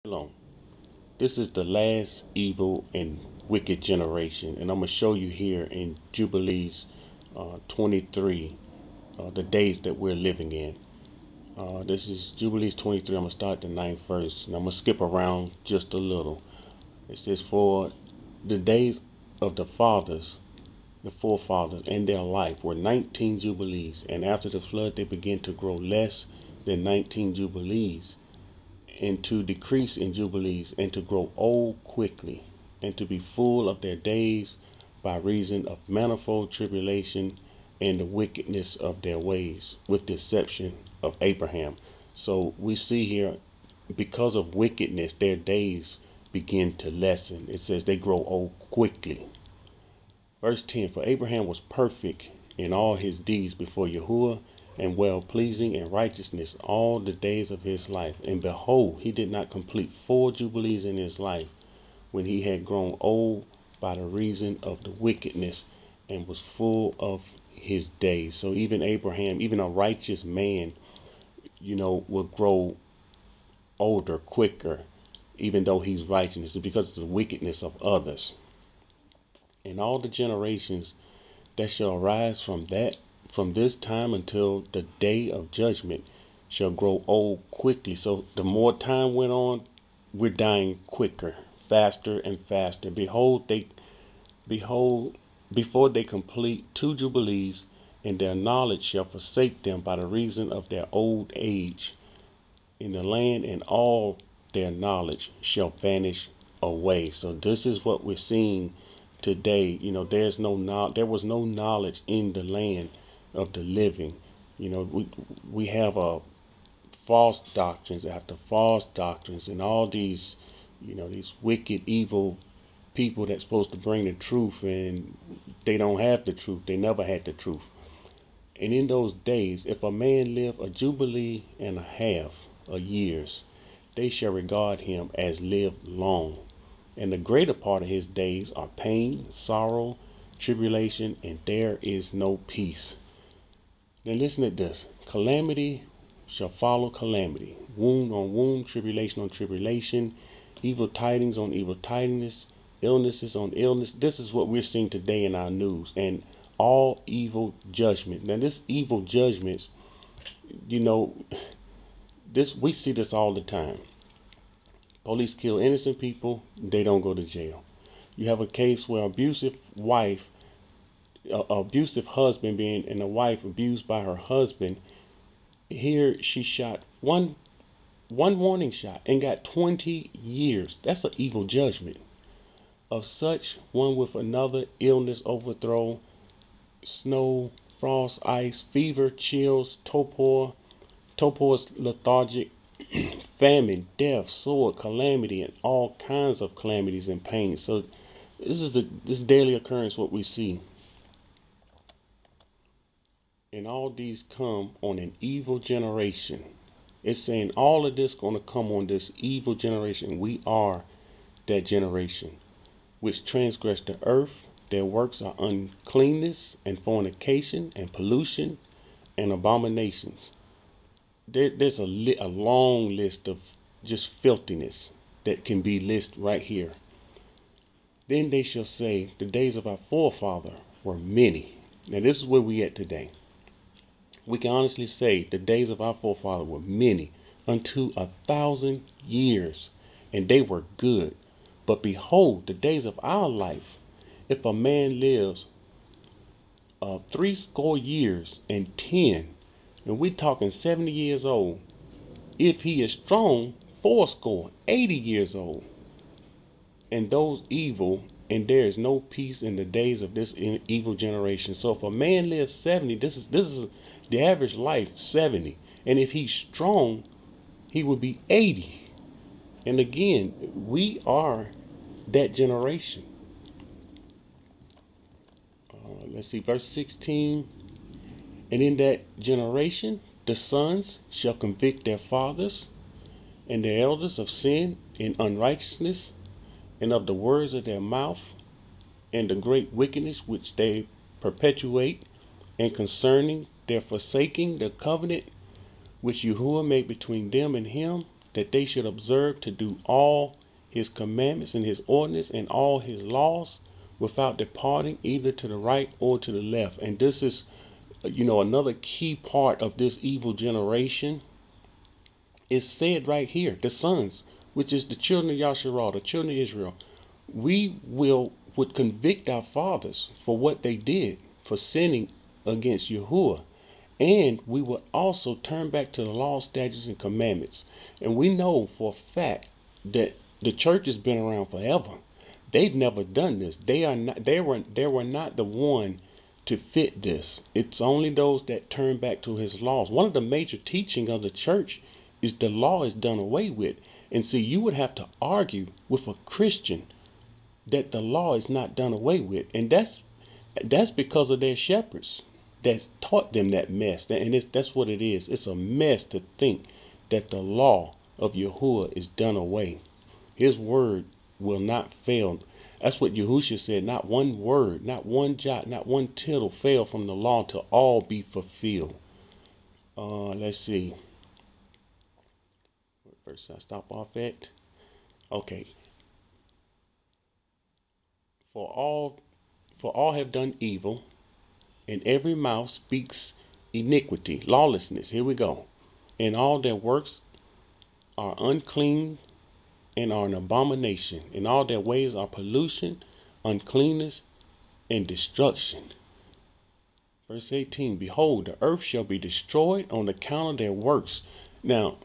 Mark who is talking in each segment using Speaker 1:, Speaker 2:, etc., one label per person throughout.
Speaker 1: Shalom. This is the last evil and wicked generation, and I'm going to show you here in Jubilees 23 the days that we're living in. This is Jubilees 23. I'm going to start the ninth verse, and I'm going to skip around just a little. It says, "For the days of the forefathers, and their life were 19 Jubilees, and after the flood they began to grow less than 19 Jubilees, and to decrease in jubilees, and to grow old quickly, and to be full of their days by reason of manifold tribulation and the wickedness of their ways, with the exception of Abraham." So we see here, because of wickedness, their days begin to lessen. It says they grow old quickly. Verse 10, "For Abraham was perfect in all his deeds before Yahuwah, and well pleasing in righteousness all the days of his life. And behold, he did not complete 4 jubilees in his life, when he had grown old by the reason of the wickedness, and was full of his days." So even Abraham, even a righteous man, will grow older quicker, even though he's righteous. It's because of the wickedness of others. And all the generations that shall arise from this time until the day of judgment shall grow old quickly. So the more time went on, we're dying quicker, faster and faster. Behold, before they complete 2 jubilees, and their knowledge shall forsake them by the reason of their old age in the land, and all their knowledge shall vanish away. So this is what we're seeing today. There was no knowledge in the land of the living. We have false doctrines after false doctrines, and all these wicked, evil people that's supposed to bring the truth, and they don't have the truth. They never had the truth. And in those days, if a man live a jubilee and a half of years, they shall regard him as lived long. And the greater part of his days are pain, sorrow, tribulation, and there is no peace. Now listen to this. Calamity shall follow calamity, wound on wound, tribulation on tribulation, evil tidings on evil tidings, illnesses on illness. This is what we're seeing today in our news, and all evil judgment. Now this evil judgments, you know, this we see this all the time. Police kill innocent people, they don't go to jail. You have a case where abusive husband being and a wife abused by her husband. Here she shot one warning shot and got 20 years. That's an evil judgment. Of such one with another illness, overthrow, snow, frost, ice, fever, chills, torpor, lethargic, famine, death, sword, calamity, and all kinds of calamities and pain. So this daily occurrence what we see. And all these come on an evil generation. It's saying all of this going to come on this evil generation. We are that generation which transgress the earth. Their works are uncleanness and fornication and pollution and abominations. There's a long list of just filthiness that can be listed right here. Then they shall say, the days of our forefather were many. Now this is where we at today. We can honestly say the days of our forefather were many, unto 1,000 years, and they were good. But behold, the days of our life, if a man lives 60 years and 10, and we talking 70 years old, if he is strong, 80 years old, and those evil, and there is no peace in the days of this evil generation. So if a man lives 70, this is the average life, 70, and if he's strong, he would be 80. And again, we are that generation. Let's see, verse 16. "And in that generation the sons shall convict their fathers and their elders of sin and unrighteousness, and of the words of their mouth, and the great wickedness which they perpetuate, and concerning their forsaking the covenant which Yahuwah made between them and him, that they should observe to do all his commandments and his ordinance and all his laws without departing either to the right or to the left. And this is, another key part of this evil generation is said right here. The sons, which is the children of Yasharal, the children of Israel, we would convict our fathers for what they did, for sinning against Yahuwah. And we would also turn back to the law, statutes, and commandments. And we know for a fact that the church has been around forever. They've never done this. They were not the one to fit this. It's only those that turn back to his laws. One of the major teaching of the church is the law is done away with. And see, you would have to argue with a Christian that the law is not done away with. And that's because of their shepherds that taught them that mess. And that's what it is. It's a mess to think that the law of Yahuwah is done away. His word will not fail. That's what Yahushua said. Not one word, not one jot, not one tittle fail from the law to all be fulfilled. Let's see. What verse I stop off at? Okay. For all have done evil, and every mouth speaks iniquity, lawlessness. Here we go. And all their works are unclean and are an abomination. And all their ways are pollution, uncleanness, and destruction. Verse 18, behold, the earth shall be destroyed on account of their works. Now,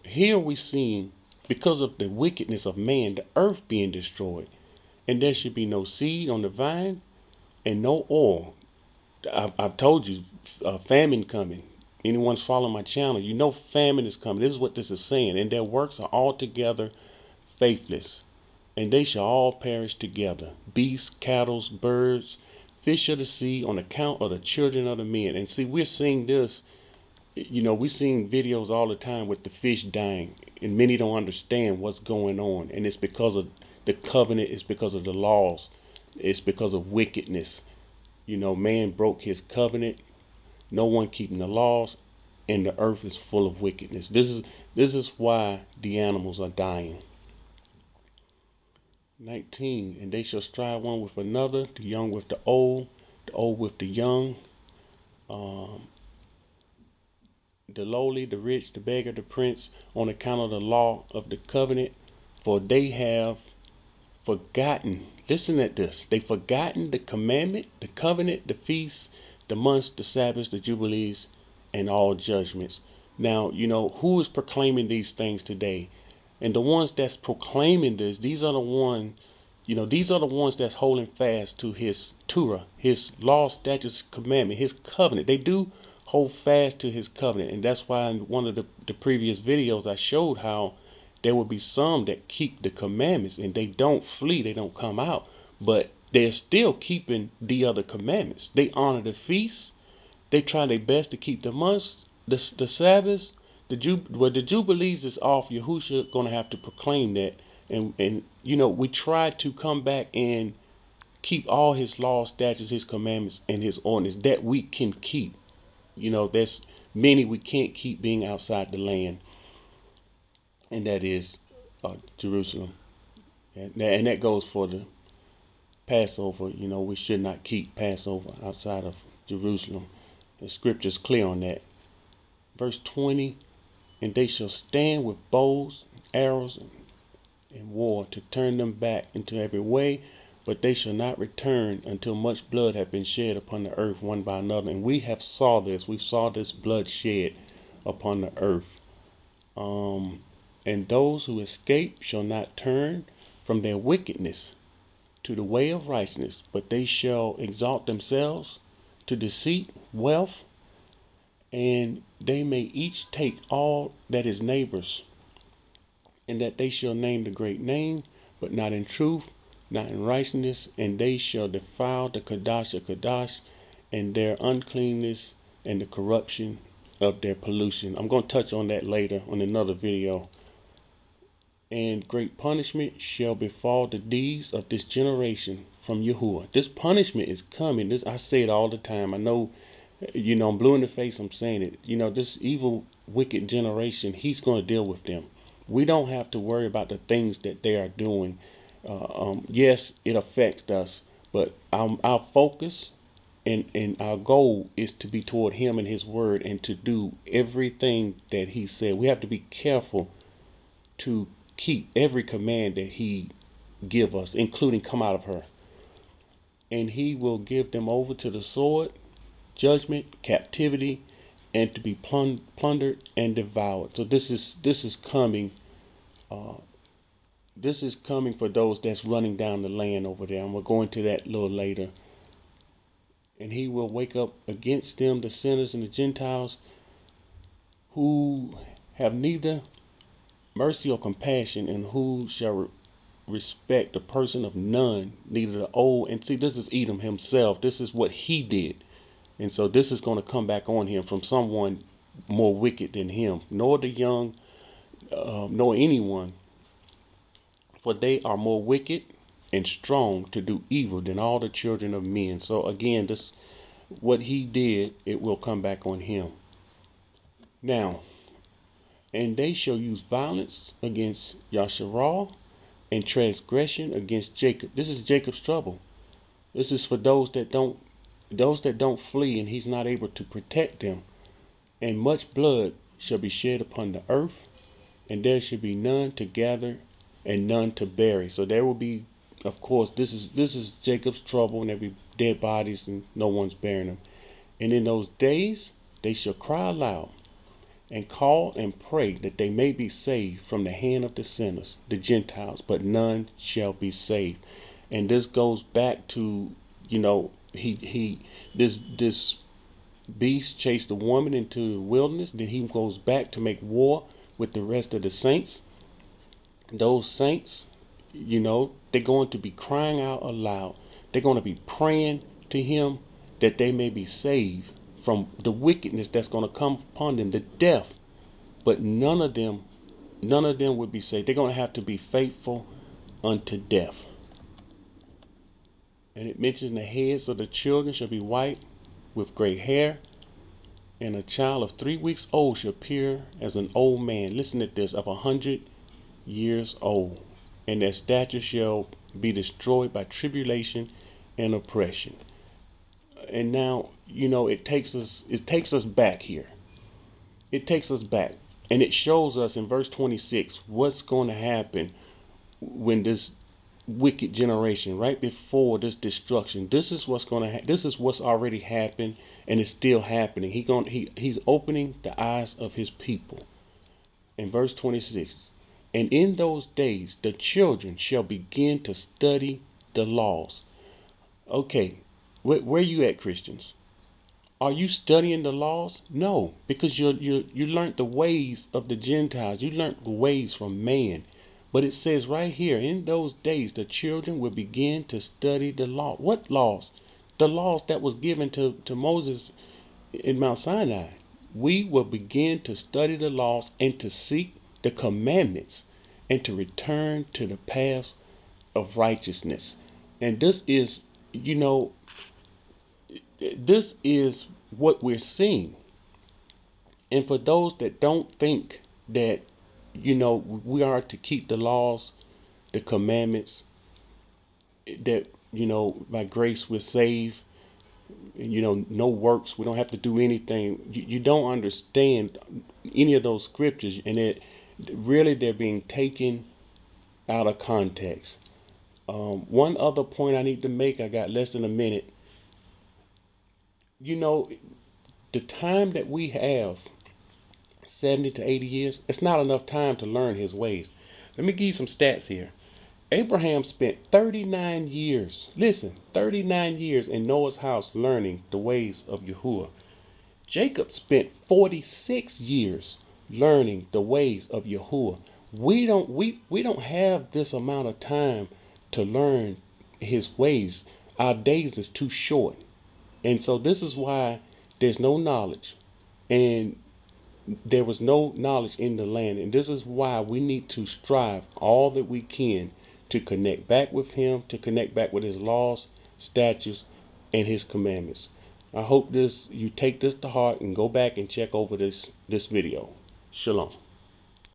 Speaker 1: here we see, because of the wickedness of man, the earth being destroyed. And there should be no seed on the vine and no oil. I've told you, famine coming. Anyone's following my channel, you know famine is coming. This is what this is saying. And their works are altogether faithless, and they shall all perish together. Beasts, cattle, birds, fish of the sea, on account of the children of the men. And see, we're seeing this, we're seeing videos all the time with the fish dying, and many don't understand what's going on. And it's because of the covenant, it's because of the laws, it's because of wickedness. Man broke his covenant, no one keeping the laws, and the earth is full of wickedness. This is why the animals are dying. 19, and they shall strive one with another, the young with the old with the young, the lowly, the rich, the beggar, the prince, on account of the law of the covenant, for they have forgotten. Listen at this. They forgotten the commandment, the covenant, the feasts, the months, the Sabbaths, the jubilees, and all judgments. Now, who is proclaiming these things today? And the ones that's proclaiming this, these are the ones that's holding fast to his Torah, his law, statutes, commandment, his covenant. They do hold fast to his covenant. And that's why in one of the previous videos I showed how there will be some that keep the commandments and they don't flee, they don't come out, but they're still keeping the other commandments. They honor the feasts, they try their best to keep the months, the Sabbaths, the Jubilees is off. Yahushua gonna have to proclaim that, and we try to come back and keep all his laws, statutes, his commandments, and his ordinance that we can keep. There's many we can't keep being outside the land, and that is Jerusalem. And that goes for the Passover. We should not keep Passover outside of Jerusalem. The scripture's clear on that. Verse 20, and they shall stand with bows, arrows, and war to turn them back into every way, but they shall not return until much blood have been shed upon the earth one by another. And we saw this blood shed upon the earth. And those who escape shall not turn from their wickedness to the way of righteousness, but they shall exalt themselves to deceit, wealth, and they may each take all that is neighbor's, and that they shall name the great name, but not in truth, not in righteousness, and they shall defile the Kadash of Kadash, and their uncleanness, and the corruption of their pollution. I'm going to touch on that later on another video. And great punishment shall befall the deeds of this generation from Yahuwah. This punishment is coming. I say it all the time. I know, I'm blue in the face. I'm saying it. This evil, wicked generation, he's going to deal with them. We don't have to worry about the things that they are doing. Yes, it affects us, but our focus and our goal is to be toward Him and His Word and to do everything that He said. We have to be careful to keep every command that He give us, including come out of her. And He will give them over to the sword, judgment, captivity, and to be plundered and devoured. So this is coming. Uh, this is coming for those that's running down the land over there. I'm gonna go into that a little later. And He will wake up against them, the sinners and the Gentiles, who have neither mercy or compassion, and who shall respect the person of none, neither the old. And see, this is Edom himself. This is what he did. And so this is going to come back on him from someone more wicked than him, nor the young, nor anyone, for they are more wicked and strong to do evil than all the children of men. So again, this what he did, it will come back on him. Now, and they shall use violence against Yasharal and transgression against Jacob. This is Jacob's trouble. This is for those that don't flee, and he's not able to protect them. And much blood shall be shed upon the earth, and there shall be none to gather and none to bury. So there will be, of course, this is Jacob's trouble, and there will be dead bodies, and no one's burying them. And in those days they shall cry aloud and call and pray that they may be saved from the hand of the sinners, the Gentiles, but none shall be saved. And this goes back to, he this beast chased the woman into the wilderness. Then he goes back to make war with the rest of the saints. Those saints, they're going to be crying out aloud. They're going to be praying to him that they may be saved from the wickedness that's going to come upon them, the death. But none of them would be saved. They're going to have to be faithful unto death. And it mentions the heads of the children shall be white with gray hair, and a child of 3 weeks old shall appear as an old man. Listen to this, of 100 years old, and their stature shall be destroyed by tribulation and oppression. And now, it takes us back here. It takes us back. And it shows us in verse 26 what's going to happen when this wicked generation, right before this destruction, this is what's going to this is what's already happened, and it's still happening. He's opening the eyes of his people. In verse 26, and in those days the children shall begin to study the laws. Okay, where you at, Christians? Are you studying the laws? No, because you learned the ways of the Gentiles. You learned the ways from man. But it says right here, in those days the children will begin to study the law. What laws? The laws that was given to Moses in Mount Sinai. We will begin to study the laws and to seek the commandments and to return to the paths of righteousness. And this is what we're seeing. And for those that don't think that, we are to keep the laws, the commandments, that, by grace we're saved, no works, we don't have to do anything. You don't understand any of those scriptures, and they're being taken out of context. One other point I need to make, I got less than a minute. The time that we have, 70 to 80 years, it's not enough time to learn his ways. Let me give you some stats here. Abraham spent 39 years, listen, 39 years in Noah's house learning the ways of Yahuwah. Jacob spent 46 years learning the ways of Yahuwah. We don't have this amount of time to learn his ways. Our days is too short. And so this is why there's no knowledge, and there was no knowledge in the land. And this is why we need to strive all that we can to connect back with him, to connect back with his laws, statutes, and his commandments. I hope you take this to heart and go back and check over this video. Shalom.